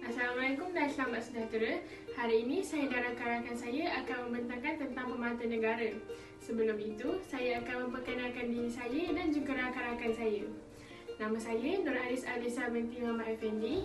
Assalamualaikum dan selamat sejahtera. Hari ini saya dan rakan-rakan saya akan membentangkan tentang pemata negara. Sebelum itu, saya akan memperkenalkan diri saya dan juga rakan-rakan saya. Nama saya Nur Aris Alisa binti Muhammad Effendi.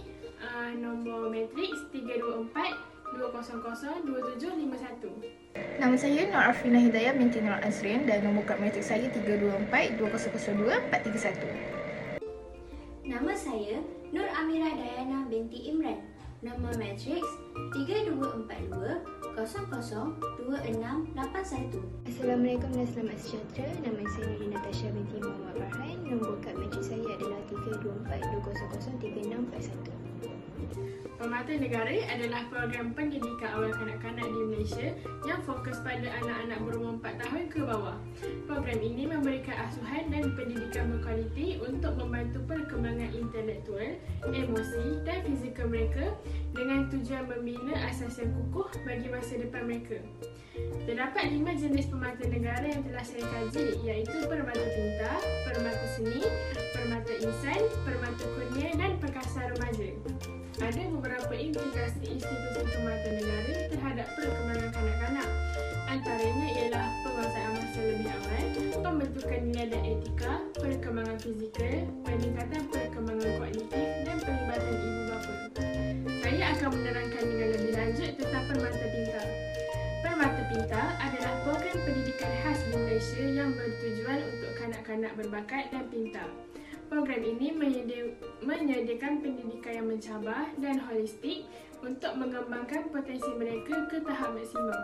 Nombor matriks 324-200-2751. Nama saya Nur Afrina Hidayah binti Nur Azrin dan nombor kad matrik saya 324-2002-431. Nama saya Nur Amira Dayana binti Imran. Nombor matriks 3242-002681. Assalamualaikum dan selamat sejahtera. Nama saya Nuri Natasha binti Muhammad Farhan. Nombor kad matrik saya adalah 324-200-3641. Pemata negara adalah program pendidikan awal kanak-kanak di Malaysia yang fokus pada anak-anak berumur 4 tahun ke bawah. Program ini memberikan asuhan dan pendidikan berkualiti untuk membantu perkembangan intelektual, emosi dan fizikal mereka dengan tujuan membina asas yang kukuh bagi masa depan mereka. Terdapat 5 jenis pemata negara yang telah saya kaji, iaitu permata pintar, permata seni, permata insan, permata kurnia dan perkasa remaja. Ada beberapa implikasi institusi pemata negara terhadap perkembangan kanak-kanak. Antaranya ialah penguasaan masa lebih awal, pembentukan nilai dan etika, perkembangan fizikal, peningkatan perkembangan kognitif dan pelibatan ibu bapa. Saya akan menerangkan dengan lebih lanjut tentang permata pintar. Permata pintar adalah program pendidikan khas di Malaysia yang bertujuan untuk kanak-kanak berbakat dan pintar. Program ini menyediakan pendidikan yang mencabar dan holistik untuk mengembangkan potensi mereka ke tahap maksimum.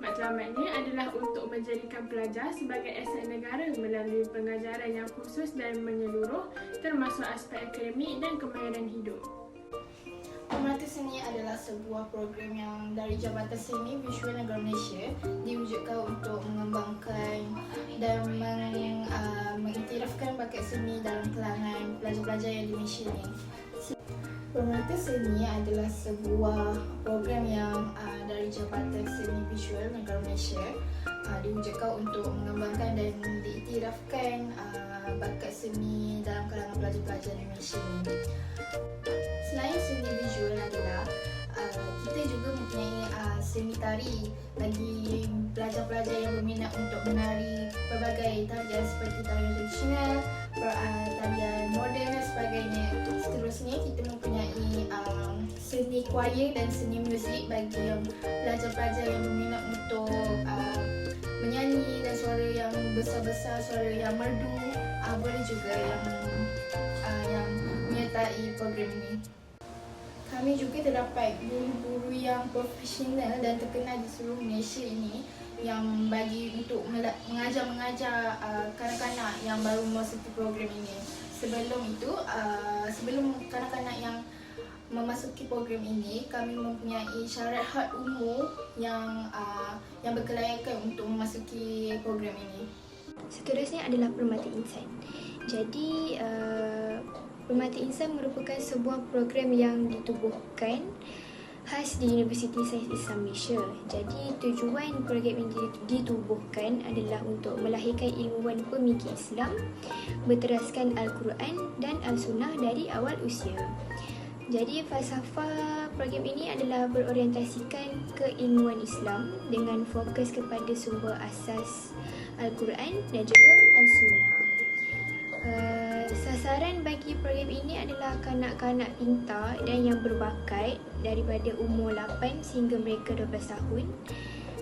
Matlamatnya adalah untuk menjadikan pelajar sebagai aset negara melalui pengajaran yang khusus dan menyeluruh, termasuk aspek akademik dan kemahiran hidup. Pemata seni adalah sebuah program yang dari Jabatan Seni Visual Negara Malaysia diwujudkan untuk mengembangkan dan mengiktirafkan bakat seni dalam kalangan pelajar-pelajar yang di Malaysia ini. Pemata seni adalah sebuah program yang dari Jabatan Seni Visual Negara Malaysia diwujudkan untuk mengembangkan dan diiktirafkan bakat seni dalam kalangan pelajar-pelajar di Malaysia ini. Selain seni visual adalah kita juga mempunyai seni tari bagi pelajar-pelajar yang berminat untuk menari pelbagai tarian seperti tarian tradisional, tarian moden dan sebagainya. Seterusnya kita mempunyai seni choir dan seni muzik bagi yang pelajar-pelajar yang berminat untuk menyanyi dan suara yang besar-besar, suara yang merdu, boleh juga yang menyertai program ini. Kami juga terdapat guru-guru yang profesional dan terkenal di seluruh Malaysia ini yang bagi untuk mengajar kanak-kanak yang baru memasuki program ini. Sebelum itu, sebelum kanak-kanak yang memasuki program ini, kami mempunyai syarat had umur yang berkelayakan untuk memasuki program ini. Seterusnya adalah permata insan. Jadi, permata insan merupakan sebuah program yang ditubuhkan khas di Universiti Sains Islam Malaysia. Jadi tujuan program ini ditubuhkan adalah untuk melahirkan ilmuwan pemikir Islam berteraskan Al-Quran dan Al-Sunnah dari awal usia. Jadi falsafah program ini adalah berorientasikan keilmuan Islam dengan fokus kepada sumber asas Al-Quran dan juga Al-Sunnah. Sasaran bagi program ini adalah kanak-kanak pintar dan yang berbakat daripada umur 8 sehingga mereka 12 tahun.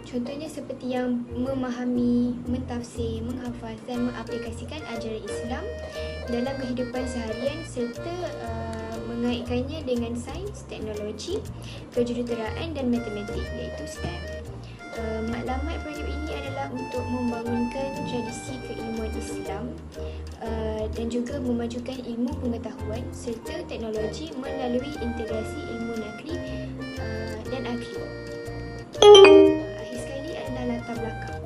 Contohnya seperti yang memahami, mentafsir, menghafaz dan mengaplikasikan ajaran Islam dalam kehidupan seharian serta mengaitkannya dengan sains, teknologi, kejuruteraan dan matematik iaitu STEM. Matlamat program ini adalah untuk membangunkan tradisi keilmuan Islam dan juga memajukan ilmu pengetahuan serta teknologi melalui integrasi ilmu nakli dan akli. Akhir sekali adalah latar belakang.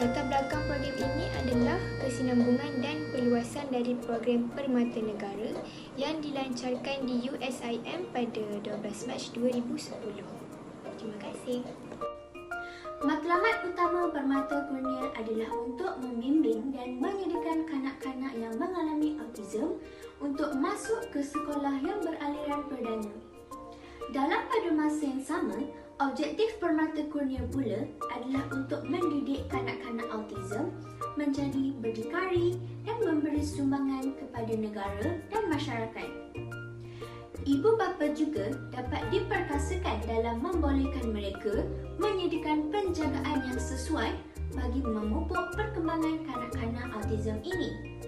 Latar belakang program ini adalah kesinambungan dan perluasan dari program Permata Negara yang dilancarkan di USIM pada 12 Mac 2010. Terima kasih. Matlamat utama Permata Kurnia adalah untuk membimbing dan menyediakan kanak-kanak yang mengalami autism untuk masuk ke sekolah yang beraliran perdana. Dalam pada masa yang sama, objektif Permata Kurnia pula adalah untuk mendidik kanak-kanak autism menjadi berdikari dan memberi sumbangan kepada negara dan masyarakat. Ibu bapa juga dapat diperkasakan dalam membolehkan mereka menyediakan penjagaan yang sesuai bagi memupuk perkembangan kanak-kanak autism ini.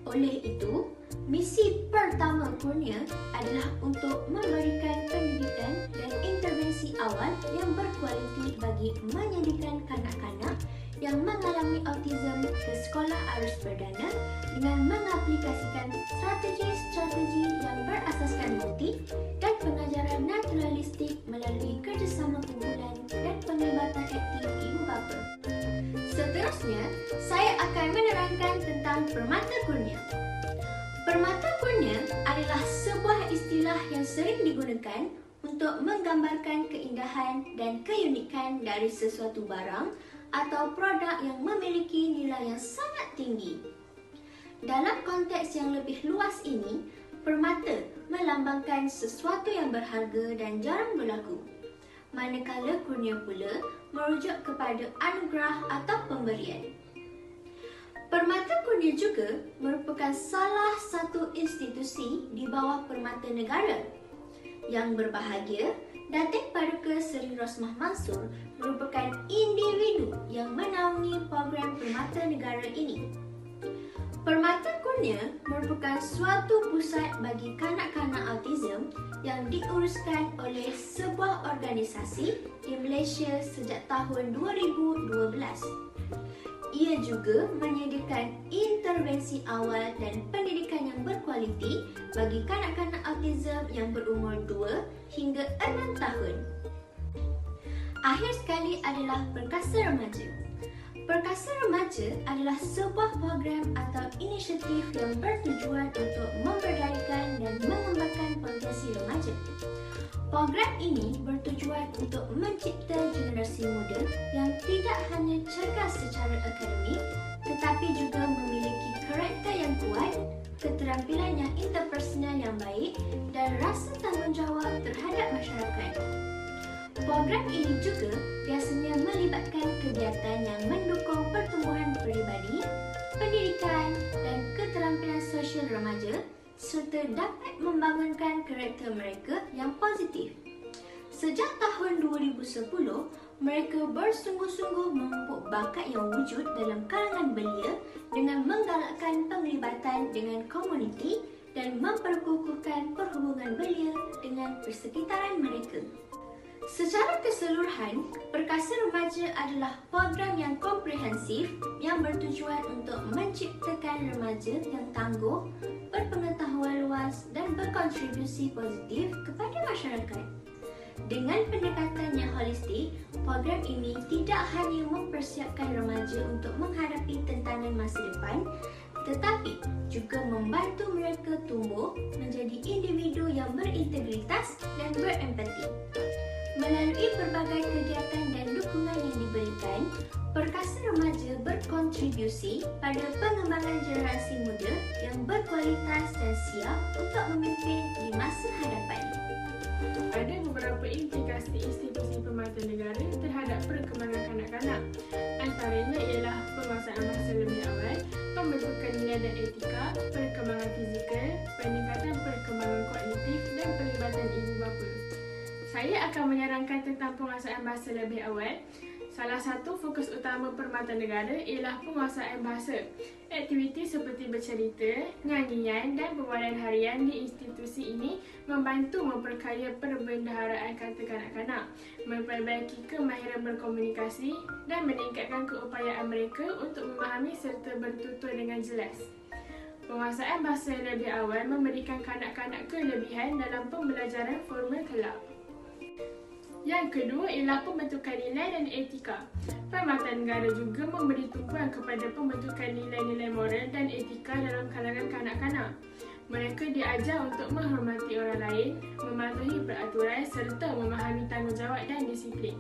Oleh itu, misi pertama Kurnia adalah untuk memberikan pendidikan dan intervensi awal yang berkualiti bagi menyediakan kanak-kanak yang mengalami autism ke sekolah arus perdana dengan mengaplikasikan strategi-strategi yang berasaskan bukti dan pengajaran naturalistik melalui kerjasama kumpulan dan penglibatan aktif ibu bapa. Seterusnya, saya akan menerangkan tentang Permata Kurnia. Permata Kurnia adalah sebuah istilah yang sering digunakan untuk menggambarkan keindahan dan keunikan dari sesuatu barang atau produk yang memiliki nilai yang sangat tinggi. Dalam konteks yang lebih luas ini, permata melambangkan sesuatu yang berharga dan jarang berlaku. Manakala kurnia pula merujuk kepada anugerah atau pemberian. Permata Kurnia juga merupakan salah satu institusi di bawah Permata Negara. Yang berbahagia, Datin Paduka Seri Rosmah Mansur merupakan individu yang menaungi program Permata Negara ini. Permata Kurnia merupakan suatu pusat bagi kanak-kanak autism yang diuruskan oleh sebuah organisasi di Malaysia sejak tahun 2012. Ia juga menyediakan intervensi awal dan pendidikan yang berkualiti bagi kanak-kanak autism yang berumur 2 hingga 6 tahun. Akhir sekali adalah Perkasa Remaja. Perkasa Remaja adalah sebuah program atau inisiatif yang bertujuan untuk memberdayakan dan mengembangkan potensi remaja. Program ini bertujuan untuk mencipta generasi muda yang tidak hanya cergas secara akademik tetapi juga memiliki karakter yang kuat, keterampilan yang interpersonal yang baik dan rasa tanggungjawab terhadap masyarakat. Program ini juga biasanya melibatkan kegiatan yang mendukung pertumbuhan peribadi, pendidikan dan keterampilan sosial remaja serta dapat membangunkan karakter mereka yang positif. Sejak tahun 2010, mereka bersungguh-sungguh memupuk bakat yang wujud dalam kalangan belia dengan menggalakkan penglibatan dengan komuniti dan memperkukuhkan perhubungan belia dengan persekitaran mereka. Secara keseluruhan, Perkasa Remaja adalah program yang komprehensif yang bertujuan untuk menciptakan remaja yang tangguh, berpengetahuan luas dan berkontribusi positif kepada masyarakat. Dengan pendekatan yang holistik, program ini tidak hanya mempersiapkan remaja untuk menghadapi tantangan masa depan, tetapi juga membantu mereka tumbuh menjadi individu yang berintegritas dan berempati. Melalui berbagai kegiatan dan dukungan yang diberikan, Perkasa Remaja berkontribusi pada pengembangan generasi muda yang berkualitas dan siap untuk memimpin di masa hadapan. Ada beberapa implikasi institusi Permata Negara terhadap perkembangan kanak-kanak. Antaranya ialah penguasaan masa lebih awal, pembentukan nilai dan etika, perkembangan fizikal, peningkatan perkembangan kognitif dan pelibatan ibu bapa. Saya akan menyerangkan tentang penguasaan bahasa lebih awal. Salah satu fokus utama Permata Negara ialah penguasaan bahasa. Aktiviti seperti bercerita, nyanyian dan perbualan harian di institusi ini membantu memperkaya perbendaharaan kata kanak-kanak, memperbaiki kemahiran berkomunikasi dan meningkatkan keupayaan mereka untuk memahami serta bertutur dengan jelas. Penguasaan bahasa lebih awal memberikan kanak-kanak kelebihan dalam pembelajaran formal kelab. Yang kedua ialah pembentukan nilai dan etika. Permata Negara juga memberi tumpuan kepada pembentukan nilai-nilai moral dan etika dalam kalangan kanak-kanak. Mereka diajar untuk menghormati orang lain, mematuhi peraturan serta memahami tanggungjawab dan disiplin.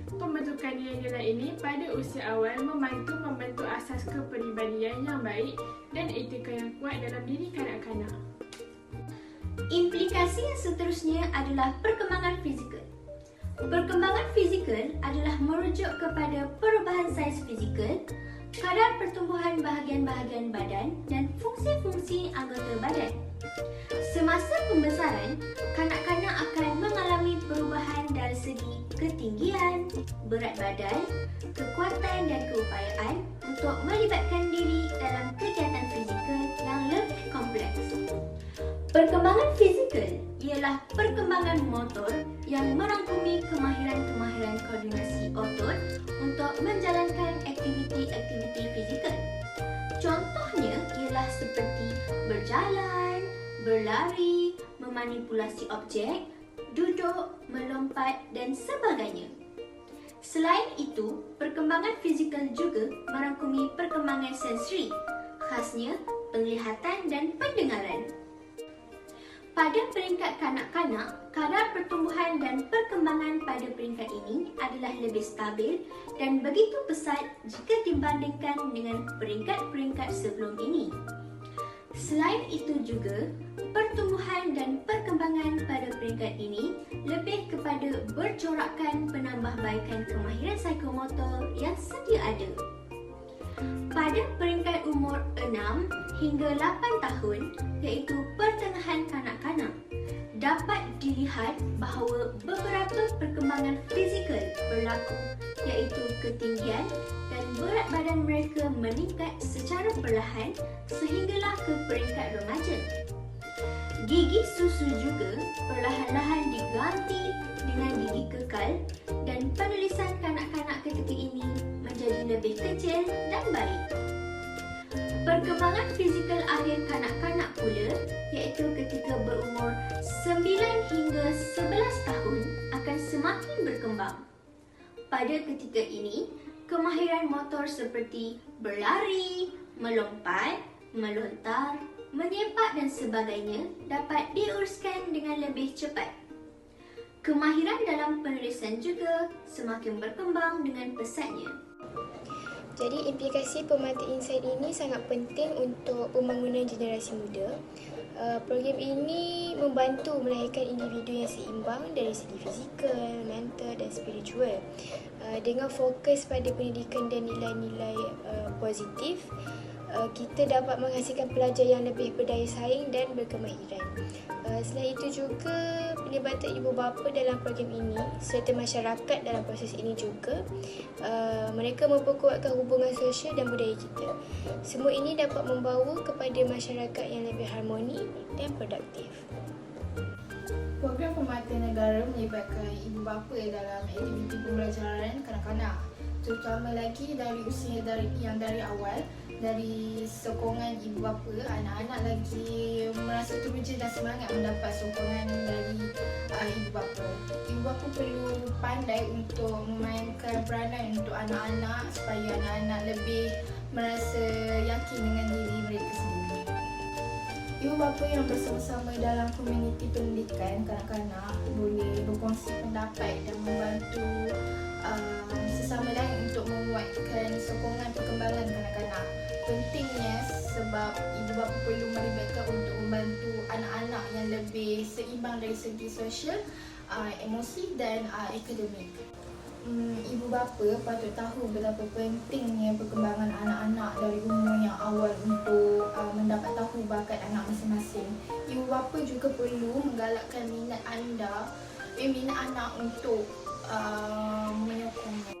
Pembentukan nilai-nilai ini pada usia awal membantu membentuk asas kepribadian yang baik dan etika yang kuat dalam diri kanak-kanak. Implikasi yang seterusnya adalah perkembangan fizikal. Perkembangan fizikal adalah merujuk kepada perubahan saiz fizikal, kadar pertumbuhan bahagian-bahagian badan dan fungsi-fungsi anggota badan. Semasa pembesaran, kanak-kanak akan mengalami perubahan dari segi ketinggian, berat badan, kekuatan dan keupayaan untuk melibatkan diri dalam kegiatan fizikal yang lebih kompleks. Perkembangan fizikal ialah perkembangan motor yang merangkumi kemahiran-kemahiran koordinasi otot untuk menjalankan aktiviti-aktiviti fizikal. Contohnya ialah seperti berjalan, berlari, memanipulasi objek, duduk, melompat dan sebagainya. Selain itu, perkembangan fizikal juga merangkumi perkembangan sensori, khasnya penglihatan dan pendengaran. Pada peringkat kanak-kanak, kadar pertumbuhan dan perkembangan pada peringkat ini adalah lebih stabil dan begitu pesat jika dibandingkan dengan peringkat-peringkat sebelum ini. Selain itu juga, pertumbuhan dan perkembangan pada peringkat ini lebih kepada bercorakkan penambahbaikan kemahiran psikomotor yang sedia ada. Pada peringkat umur 6 hingga 8 tahun, iaitu pertengahan kanak-kanak, dapat dilihat bahawa beberapa perkembangan fizikal berlaku, iaitu ketinggian dan berat badan mereka meningkat secara perlahan sehinggalah ke peringkat remaja. Gigi susu juga perlahan-lahan diganti dengan gigi kekal dan penulisan kanak-kanak ketika ini menjadi lebih kecil dan baik. Perkembangan fizikal akhir kanak-kanak pula, iaitu ketika berumur 9 hingga 11 tahun akan semakin berkembang. Pada ketika ini, kemahiran motor seperti berlari, melompat, melontar, menyepak dan sebagainya dapat diuruskan dengan lebih cepat. Kemahiran dalam penulisan juga semakin berkembang dengan pesatnya. Jadi implikasi Permata Insight ini sangat penting untuk pembangunan generasi muda. Program ini membantu melahirkan individu yang seimbang dari segi fizikal, mental dan spiritual. Dengan fokus pada pendidikan dan nilai-nilai positif, kita dapat menghasilkan pelajar yang lebih berdaya saing dan berkemahiran. Selain itu juga, pelibatan ibu bapa dalam program ini serta masyarakat dalam proses ini juga, mereka memperkuatkan hubungan sosial dan budaya kita. Semua ini dapat membawa kepada masyarakat yang lebih harmoni dan produktif. Program Permata Negara melibatkan ibu bapa dalam aktiviti pembelajaran kanak-kanak, terutama lagi dari usia yang dari awal. Dari sokongan ibu bapa, anak-anak lagi merasa teruja dan semangat mendapat sokongan dari ibu bapa. Ibu bapa perlu pandai untuk memainkan peranan untuk anak-anak supaya anak-anak lebih merasa yakin dengan diri mereka sendiri. Ibu bapa yang bersama-sama dalam komuniti pendidikan kanak-kanak boleh berkongsi pendapat dan membantu sesama lain untuk menguatkan sokongan perkembangan kanak-kanak. Pentingnya sebab ibu bapa perlu melibatkan untuk membantu anak-anak yang lebih seimbang dari segi sosial, emosi dan akademik. Ibu bapa patut tahu betapa pentingnya perkembangan anak-anak dari umur yang awal untuk mendapat tahu bakat anak masing-masing. Ibu bapa juga perlu menggalakkan minat anak untuk menyokongnya.